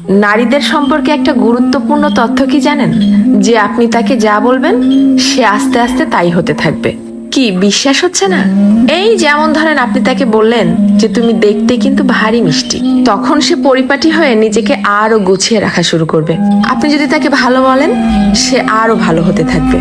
নারীদের সম্পর্কে একটা গুরুত্বপূর্ণ তথ্য কি জানেন? যে আপনি তাকে যা বলবেন সে আস্তে আস্তে তাই হতে থাকবে। কি বিশ্বাস হচ্ছে না? এই যেমন ধরেন আপনি তাকে বললেন যে তুমি দেখতে কিন্তু ভারী মিষ্টি, তখন সে পরিপাটি হয়ে নিজেকে আরো গুছিয়ে রাখা শুরু করবে। আপনি যদি তাকে ভালো বলেন সে আরো ভালো হতে থাকবে।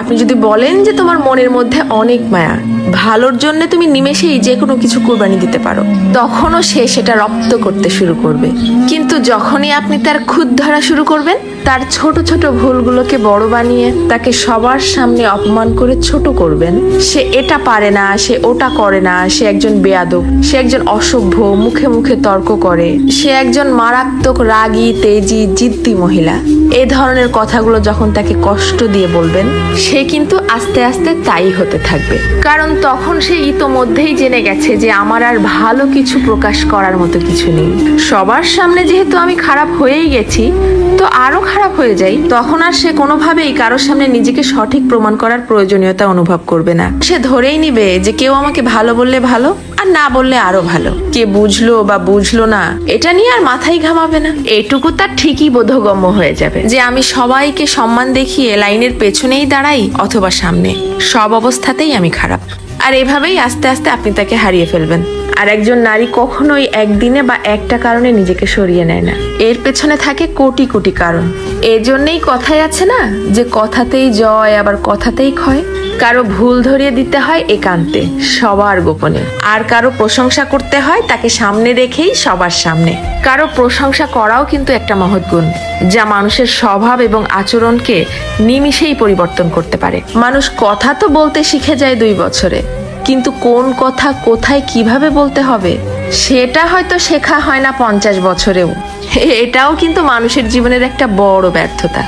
আপনি যদি বলেন যে তোমার মনের মধ্যে অনেক মায়া, ভালোর জন্য তুমি নিমেষেই যে কোনো কিছু কুরবানি দিতে পারো, তখনও সে সেটা রপ্ত করতে শুরু করবে। কিন্তু যখনই আপনি তার খুঁত ধরা শুরু করবেন, তার ছোট ছোট ভুলগুলোকে বড় বানিয়ে তাকে সবার সামনে অপমান করে ছোট করবেন, সে এটা পারে না, সে ওটা করে না, সে একজন বেয়াদব, সে একজন অসভ্য, মুখে মুখে তর্ক করে, সে একজন মারাত্মক রাগী তেজি জিদ্দি মহিলা, এ ধরনের কথাগুলো যখন তাকে কষ্ট দিয়ে বলবেন, সে কিন্তু আস্তে আস্তে তাই হতে থাকবে। কারণ তখন সে ইতোমধ্যেই জেনে গেছে যে আমার আর ভালো কিছু প্রকাশ করার মতো কিছু নেই। সবার সামনে যেহেতু আমি খারাপ হয়েই গেছি, তো আরো খারাপ হয়ে যাই। তখন আর সে কোনোভাবেই কারোর সামনে নিজেকে সঠিক প্রমাণ করার প্রয়োজনীয়তা অনুভব করবে না। সে ধরেই নিবে যে কেউ আমাকে ভালো বললে ভালো, আর না বললে আরো ভালো। কে বুঝলো বা বুঝলো না এটা নিয়ে আর মাথায় ঘামাবে না। এটুকু তার ঠিকই বোধগম্য হয়ে যাবে যে আমি সবাইকে সম্মান দেখিয়ে লাইনের পেছনেই দাঁড়াই অথবা সামনে, সব অবস্থাতেই আমি খারাপ। আর এভাবেই আস্তে আস্তে আপনি তাকে হারিয়ে ফেলবেন। আর একজন নারী কখনোই একদিনে বা একটা কারণে নিজেকে সরিয়ে নেয় না, এর পেছনে থাকে কোটি কোটি কারণ। এজন্যই কথাই আছে না যে কথাতেই জয় আবার কথাতেই ক্ষয়। কারো ভুল ধরিয়ে দিতে হয় একান্তে, সবার গোপনে। আর কারো প্রশংসা করতে হয় তাকে সামনে রেখেই সবার সামনে। কারো প্রশংসা করাও কিন্তু একটা মহৎ গুণ, যা মানুষের স্বভাব এবং আচরণকে নিমিষেই পরিবর্তন করতে পারে। মানুষ কথা তো বলতে শিখে যায় 2 বছরে, কিন্তু কোন কথা কোথায় কিভাবে বলতে হবে সেটা হয়তো শেখা হয় না 50 বছরেও। এটাও কিন্তু মানুষের জীবনের একটা বড় ব্যর্থতা।